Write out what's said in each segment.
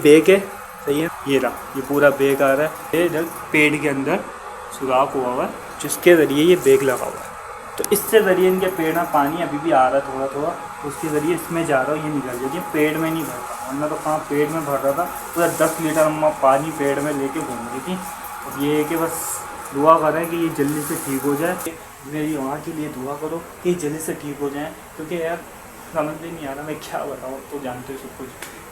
Bag है, सही है। ये रहा, ये पूरा बैग आ रहा है। ये इधर पेड़ के अंदर सुराख हुआ हुआ है जिसके ज़रिए ये बैग लगा हुआ है। तो इससे ज़रिए इनके पेड़ में पानी अभी भी आ रहा है थोड़ा थोड़ा, तो उसके ज़रिए इसमें जा रहा हो, ये निकल जाती है। पेड़ में नहीं भरता, वरना तो कहाँ पेड़ में भर रहा था। पूरा 10 लीटर अम्मा पानी पेड़ में लेके घूम रही थी। अब ये है कि बस दुआ करें कि ये जल्दी से ठीक हो जाए। मेरी वहाँ के लिए दुआ करो कि जल्दी से ठीक हो जाए, क्योंकि यार समझ में नहीं आ रहा मैं क्या बताऊँ। तो जानते हो सब कुछ,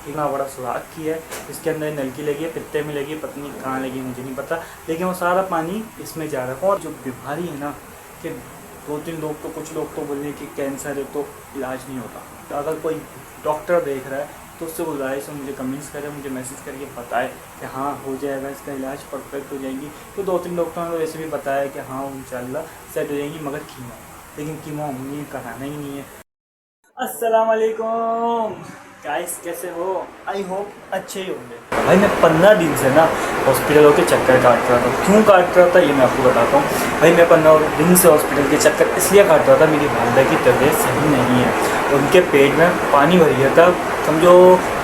इतना बड़ा सुराख किया है, इसके अंदर नलकी लगी है, पित्ते में लगी है, पत्नी कहाँ लगी मुझे नहीं पता, लेकिन वो सारा पानी इसमें जा रहा है। और जो बीमारी है ना कि 2-3 लोग तो, कुछ लोग तो बोले कि कैंसर है तो इलाज नहीं होता। तो अगर कोई डॉक्टर देख रहा है तो उससे गुजारिश है मुझे कमेंट्स करे, मुझे मैसेज करके बताए कि हाँ हो जाएगा, इसका इलाज परफेक्ट हो जाएगी। तो 2-3 डॉक्टरों ने वैसे भी बताया कि हाँ इंशाल्लाह सेट हो जाएंगी, मगर कीमो, लेकिन कीमो हमने कराना ही नहीं है। अस्सलाम वालेकुम गाइस, कैसे हो? आई होप अच्छे ही होंगे। भाई मैं 15 दिन से ना हॉस्पिटलों के चक्कर काट रहा था। क्यों काट रहा था ये मैं आपको बताता हूँ। भाई मैं 15 दिन से हॉस्पिटल के चक्कर इसलिए काट रहा था, मेरी वालदा की तबीयत सही नहीं है। उनके पेट में पानी भर गया था, समझो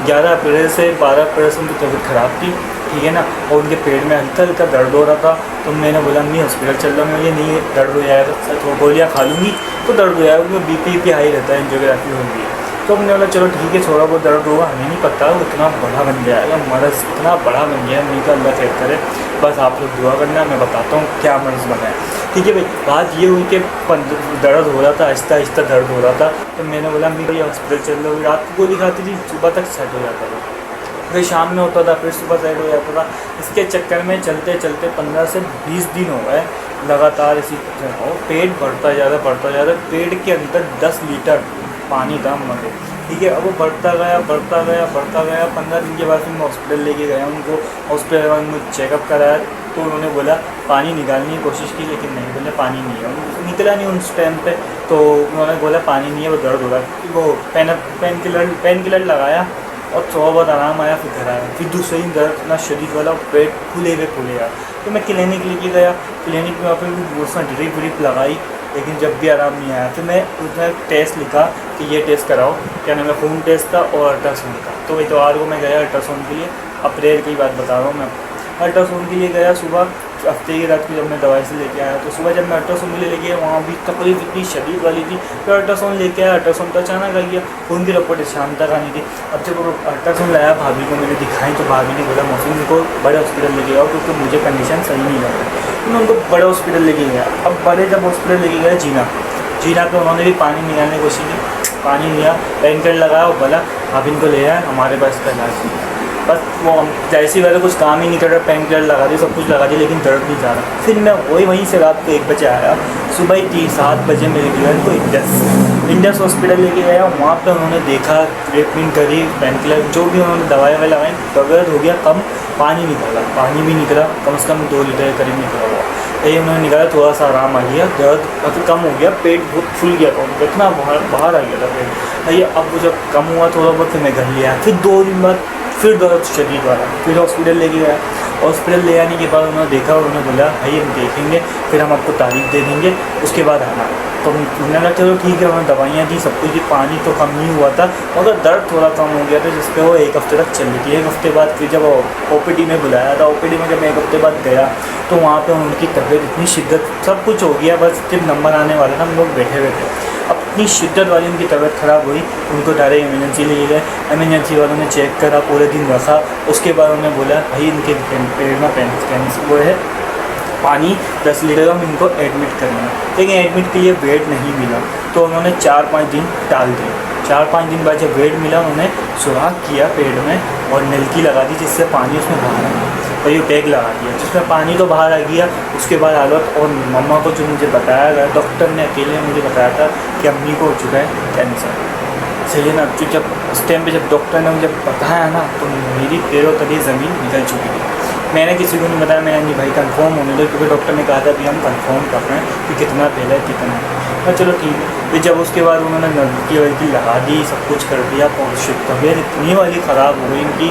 11 अप्रैल से 12 अप्रैल से उनकी तबीयत ख़राब थी, ठीक है ना। और उनके पेट में हल्का हल्का दर्द हो रहा था। तो मैंने बोला अम्मी हॉस्पिटल चल रहा हूँ, ये नहीं दर्द हो जाएगा तो गोलियाँ खा लूँगी तो दर्द हो जाएगा, क्योंकि बीपी हाई रहता है, एंजियोग्राफी होगी। तो हमने बोला चलो ठीक है, थोड़ा बहुत दर्द होगा, हमें नहीं पता वो इतना बड़ा बन जाएगा, मर्ज़ इतना बड़ा बन गया, नहीं तो अल्लाह खैर करे। बस आप लोग दुआ करना, मैं बताता हूँ क्या मर्ज़ बना है, ठीक है भाई। बात ये हुई कि दर्द हो रहा था, आहिस्ता आहिस्ता दर्द हो रहा था। तो मैंने बोला अम्मी भाई हॉस्पिटल चल रहा हूँ। रात को गोली खाती थी, सुबह तक सेट हो जाता था, फिर शाम में होता था, फिर सुबह सेट हो जाता था। इसके चक्कर में चलते चलते 15 से 20 दिन हो गए लगातार इसी तरह। और पेट बढ़ता जा रहा, पेट के अंदर 10 लीटर पानी था मगे, ठीक है। अब वो बढ़ता गया 15 दिन के बाद फिर मैं हॉस्पिटल लेके गया उनको। हॉस्पिटल में चेकअप कराया तो उन्होंने बोला पानी निकालने की कोशिश की, लेकिन नहीं, बोले पानी नहीं है, निकला नहीं उस टाइम पे। तो उन्होंने बोला पानी नहीं है, वो दर्द हो रहा है। वो पेन किलर लगाया और थोड़ा बहुत आराम आया, फिर घर आया। फिर दूसरे दिन दर्द इतना शदीद वाला, पेट फूलेगा। तो मैं क्लिनिक लेके गया, क्लिनिक में फिर उसमें ड्रिप लगाई, लेकिन जब भी आराम नहीं आया। फिर मैं उसमें टेस्ट लिखा कि ये टेस्ट कराओ, क्या नाम है, खून टेस्ट था और अल्ट्रासाउंड का। तो इतवार को मैं गया अल्ट्रासाउंड के लिए, अप्रैल की बात बता रहा हूँ मैं। अल्ट्रासाउंड के लिए गया सुबह, हफ्ते की रात को जब मैं दवाई से लेके आया, तो सुबह जब मैं अल्ट्रासाउंड के लिए लेके गया वहाँ भी तकलीफ इतनी शदीद वाली थी। फिर अल्ट्रासाउंड लेके आया, अल्ट्रासाउंड तो अचानक आ गया, खून की रिपोर्ट शाम तक आनी थी। अब जब अल्ट्रासाउंड लाया भाभी को मैंने दिखाई, तो भाभी ने बोला मौसम को बड़े हॉस्पिटल लेके आओ, क्योंकि मुझे कंडीशन सही नहीं लग रही। तो मैं उनको बड़े हॉस्पिटल लेके गया। अब बड़े जब हॉस्पिटल लेके गया जीना पे उन्होंने भी पानी निकालने की कोशिश की, पानी लिया, पेन किलर लगाया और बोला आप इनको ले आए, हमारे पास इसका इलाज नहीं है। बस वो जैसी वजह कुछ काम ही नहीं कर रहा, पेन किलर लगा दिया, सब कुछ लगा दिया, लेकिन दर्द नहीं जा रहा। फिर मैं वहीं से रात को 1 बजे आया, सुबह ही 7 बजे मेरे गया तो इंडस हॉस्पिटल लेके गया। वहाँ पे उन्होंने देखा, ट्रीटमेंट करी, पेन किलर जो भी उन्होंने दवाई लगाई, दर्द हो गया कम, पानी भी निकला, कम से कम 2 लीटर के करीब निकला हुआ। ये उन्होंने निकाला, थोड़ा सा आराम आ गया, दर्द मतलब कम हो गया, पेट बहुत फूल गया था उनका, इतना बाहर आ गया था पेट। ये अब जब कम हुआ थोड़ा बहुत, फिर मैं घर लिया। फिर 2 दिन बाद फिर दर्द शदीद वाला, फिर हॉस्पिटल लेके गया। हॉस्पिटल ले आने के बाद उन्होंने देखा, उन्होंने बोला भाई हम देखेंगे, फिर हम आपको तारीख दे देंगे, उसके बाद आना। तो उन्होंने कहा चलो ठीक है, उन्होंने दवाइयाँ दी, सब कुछ दी, पानी तो कम नहीं हुआ था, मगर दर्द थोड़ा कम हो गया था, जिस पर वो 1 हफ्ते तक चल रही थी। 1 हफ्ते बाद फिर जब OPD में बुलाया था, OPD में जब मैं 1 हफ्ते बाद गया, तो वहाँ पर उनकी तबीयत इतनी शिद्दत, सब कुछ हो गया, बस जब नंबर आने वाला था हम लोग बैठे हुए थे। अपनी शिद्दत वाली उनकी तबीयत ख़राब हुई, उनको डायरेक्ट इमरजेंसी ले गए। इमरजेंसी वालों ने चेक करा, पूरे दिन रखा। उसके बाद उन्होंने बोला भाई इनके पेट में वो है पानी 10 लीटर, हम इनको एडमिट करेंगे, लेकिन एडमिट के लिए बेड नहीं मिला। तो उन्होंने 4-5 दिन टाल दिए। 4-5 दिन बाद जब बेड मिला, उन्होंने सुराख किया पेट में और नलकी लगा दी, जिससे पानी उसमें बाहर आ गया। और ये बैग लगा दिया जिसमें पानी तो बाहर आ गया। उसके बाद हालत, और मम्मा को जो मुझे बताया गया, डॉक्टर ने अकेले मुझे बताया था कि अम्मी को हो चुका है कैंसर, सही है ना। तो जब उस टाइम पे जब डॉक्टर ने मुझे बताया ना, तो मेरी पैरों तले ज़मीन निकल चुकी थी। मैंने किसी को नहीं बताया, मैंने नहीं भाई कंफर्म होने दो, क्योंकि डॉक्टर ने कहा था कि हम कंफर्म कर रहे हैं कि कितना पहले कितना है। चलो ठीक है। फिर जब उसके बाद उन्होंने नलकी वलकी लगा दी, सब कुछ कर दिया, तबीयत इतनी वाली ख़राब हो गई इनकी,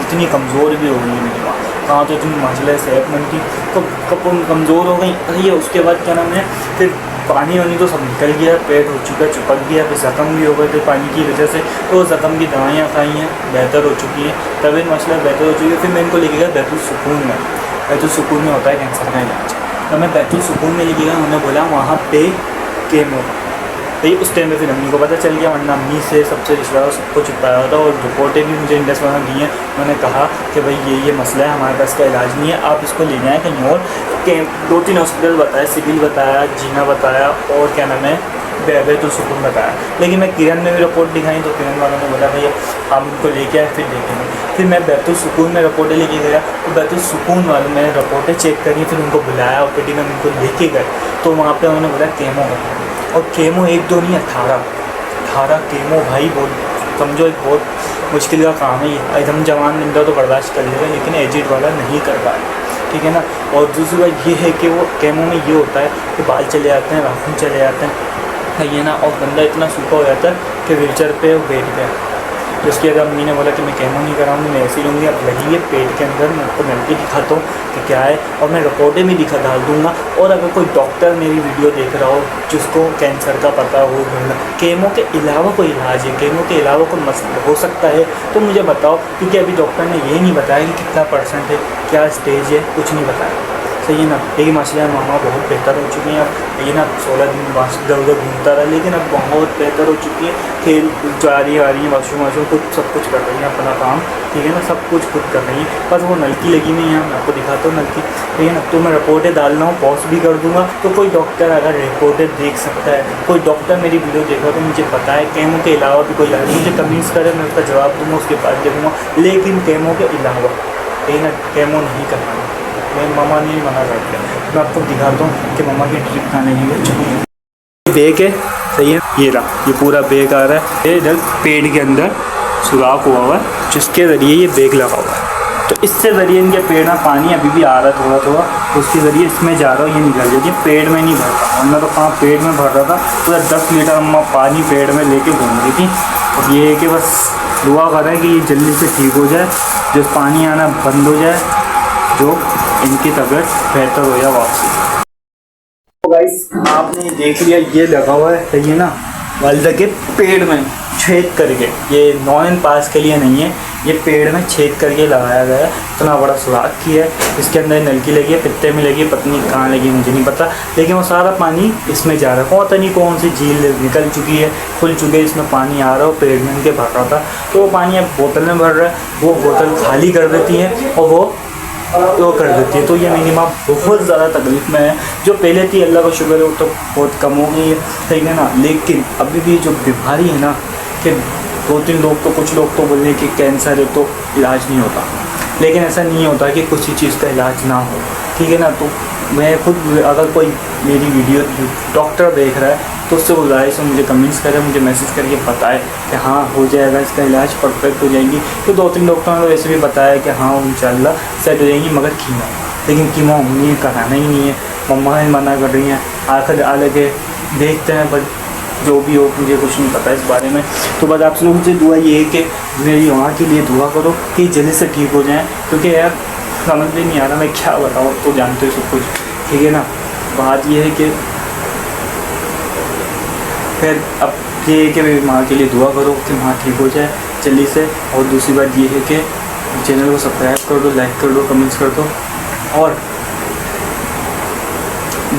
इतनी कमज़ोर भी हो गई मेरी माँ। कहाँ तो इतनी माशाल्लाह सेहतमंद थी, कब कमज़ोर हो गई। अरे ये उसके बाद क्या नाम है, फिर पानी वानी तो सब निकल गया, पेट हो चुका है, चिपक गया, फिर ज़ख्म भी हो गए थे पानी की वजह से। तो ज़ख्म की दवाइयाँ खाई हैं, बेहतर हो चुकी हैं, तबीयत मसला बेहतर हो चुकी है। फिर मैं इनको लेके गया बैतुल सुकून में। बैतुल सुकून में होता है कैंसर का इलाज। तो मैं बैतुल सुकून में लेके गया, उन्होंने बोला वहाँ पे केमो। भाई उस टाइम में फिर अम्मी को पता चल गया, वरना अम्मी से सबसे रिश्तेदार सबको छुपाया होता। और रिपोर्टें भी मुझे इंडेक्स वगैरह दी हैं। उन्होंने कहा कि भाई ये मसला है, हमारे पास का इलाज नहीं है, आप इसको ले जाएँ कहीं और। के 2-3 हॉस्पिटल बताया, सिविल बताया, जीना बताया और क्या नाम है बैतुल सुकून बताया। लेकिन मैं किरण में भी रिपोर्ट दिखाई तो किरण वालों ने बोला भैया हम उनको लेके आए फिर देखेंगे। फिर मैं बैतुल सुकून में रिपोर्टें लेके गया, तो बैतुल सुकून वालों मैंने रिपोर्टें चेक करी, फिर उनको बुलाया ओपीडी में उनको लेके गए। तो वहाँ पे उन्होंने बोला केमो है, और केमो 1-2 नहीं 18 केमो। भाई बहुत समझो, एक बहुत मुश्किल का काम है ये। एकदम जवान बंदा तो बर्दाश्त कर लेगा, लेकिन एजिड वाला नहीं कर पाए, ठीक है ना। और दूसरी बात ये है कि वो केमो में ये होता है कि बाल चले जाते हैं, नाखून चले जाते हैं, ये ना, और बंदा इतना सूखा हो जाता है कि व्हीलचेयर पे बैठ गया। तो इसके बाद अम्मी ने बोला कि मैं केमो नहीं कराऊंगी, मैं ऐसे ही लूँगी। अब लगी है पेट के अंदर, मैं आपको मिल के दिखाता हूँ कि क्या है, और मैं रिपोर्टें भी डाल दूँगा। और अगर कोई डॉक्टर मेरी वीडियो देख रहा हो जिसको कैंसर का पता हो, केमो के अलावा कोई इलाज है, केमो के अलावा कोई मसला हो सकता है तो मुझे बताओ, क्योंकि अभी डॉक्टर ने ये नहीं बताया कि कितना % है, क्या स्टेज है, कुछ नहीं बताया। सही है ना। लेकिन माशाल्लाह मामा बहुत बेहतर हो चुकी हैं। अब ये ना 16 दिन इधर उधर घूमता रहा, लेकिन अब बहुत बेहतर हो चुकी है। खेल जा रही है, आ रही है, वाशरूम खुद सब कुछ कर रही है अपना काम, ठीक है ना, सब कुछ खुद कर रही है। बस वो नलकी लगी नहीं है, मैं आपको दिखाता हूँ नलकी, ठीक है ना। तो मैं रिपोर्टें डाल रहा हूँ, पॉज भी कर दूँगा। तो कोई डॉक्टर अगर रिपोर्टें देख सकता है, कोई डॉक्टर मेरी वीडियो देखा तो मुझे बताए केमो के अलावा भी कोई इलाज, मुझे कमेंट्स करे, मैं उसका जवाब दूँगा, उसके बाद देखूँगा। लेकिन केमो के अलावा, ठीक है ना, केमो नहीं करना, मैं मामा नहीं मना करते। मैं आपको दिखाता हूँ कि मामा की ट्रिप खाने की बैग है, सही है। ये रहा, ये पूरा बैग आ रहा है, ये इधर पेट के अंदर सुराख हुआ हुआ है जिसके ज़रिए ये बैग लगा हुआ है। तो इससे ज़रिए इनके पेट में पानी अभी भी आ रहा है थोड़ा थोड़ा, तो उसके ज़रिए इसमें जा रहा हो, ये निकल जाती है। पेट में नहीं भर रहा, वरना तो कहाँ पेट में भर रहा था, पूरा 10 लीटर अम्मा पानी पेट में लेके घूम रही थी। और ये है कि बस दुआ कर रहे हैं कि ये जल्दी से ठीक हो जाए, जो पानी आना बंद हो जाए, जो इनकी तबीयत बेहतर हो जाए वापसी। तो गाइस आपने देख लिया, ये लगा हुआ है, सही है ना, वालिदा के पेड़ में छेद करके। ये नॉन पास के लिए नहीं है, ये पेड़ में छेद करके लगाया गया है। इतना बड़ा सुराख किया है, इसके अंदर नलकी लगी है, पित्ते में लगी है, पत्नी कहाँ लगी मुझे नहीं पता, लेकिन वो सारा पानी इसमें जा रहा है। पता नहीं कौन सी झील निकल चुकी है, खुल चुकी है, इसमें पानी आ रहा है, पेड़ में इनके भर रहा था। तो वो पानी अब बोतल में भर रहा है, वो बोतल खाली कर देती है और वो कर देती है। तो ये मेरी माँ बहुत ज़्यादा तकलीफ़ में है। जो पहले थी अल्लाह का शुक्र है वो तो बहुत कम हो गई है, ठीक है ना। लेकिन अभी भी जो बीमारी है ना, कि 2-3 लोग तो, कुछ लोग तो बोलने कि कैंसर है तो इलाज नहीं होता, लेकिन ऐसा नहीं होता कि किसी चीज़ का इलाज ना हो, ठीक है ना। तो मैं खुद, अगर कोई मेरी वीडियो डॉक्टर देख रहा है तो उससे गुजारिश है मुझे कमेंट्स करे, मुझे मैसेज करके बताए कि हाँ हो जाएगा, इसका इलाज परफेक्ट हो जाएगी। तो 2-3 डॉक्टरों ने वैसे भी बताया कि हाँ इंशाल्लाह सेट हो जाएंगी, मगर कीमो, लेकिन कीमो उन्हें कराना ही नहीं है। मम्मा ही मना कर रही हैं, आखिर आगे देखते हैं, बट जो भी हो मुझे कुछ नहीं पता इस बारे में। तो बस आप लोगों से दुआ ये है कि मेरी वहाँ के लिए दुआ करो कि जल्दी से ठीक हो जाएँ, क्योंकि यार समझ में नहीं आ रहा मैं क्या बताऊँ, तो जानते हो सब कुछ, ठीक है ना। बात ये है कि फिर अब ये है कि मेरी माँ के लिए दुआ करो कि माँ ठीक हो जाए जल्दी से। और दूसरी बात ये है कि चैनल को सब्सक्राइब कर दो, लाइक कर दो, कमेंट्स कर दो, और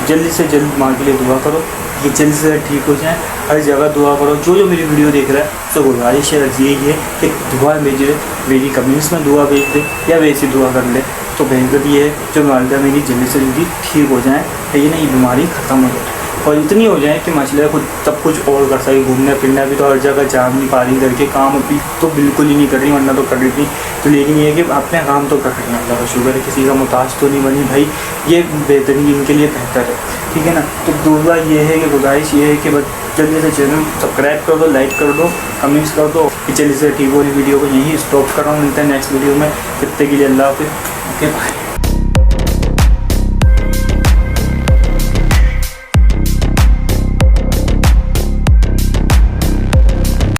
जल्दी से जल्द माँ के लिए दुआ करो कि जल्दी से ठीक हो जाए। हर जगह दुआ करो, जो मेरी वीडियो देख रहा है तो गुजारिश यही है कि दुआ भेजे, मेरी कमेंट्स में दुआ भेज दे या वैसी दुआ कर ले, तो बेहतर ये है जो वालिदा मेरी जल्दी से जल्दी ठीक हो जाए, ये ना ये बीमारी ख़त्म हो जाए, और इतनी हो जाए कि माशाल्लाह खुद सब कुछ और कर सके। घूमने फिरना भी तो हर जगह जा नहीं पा रही, घर के काम अभी तो बिल्कुल ही नहीं कर रही, वरना तो कर रही थी। तो लेकिन ये है कि अपने काम तो कर रही है, अल्लाह का शुक्र है, किसी का मुताज तो नहीं बनी भाई, ये बेहतरीन इनके लिए बेहतर है, ठीक है ना। तो दूसरा ये है कि गुजारिश ये है कि बस जल्दी से चैनल सब्सक्राइब कर दो, लाइक कर दो, कमेंट्स कर दो कि जल्दी से ठीक हो। वीडियो को यहीं स्टॉप कर रहा हूँ, मिलते हैं नेक्स्ट वीडियो में, कितने के लिए अल्लाह हाफ़िज़, ओके बाय।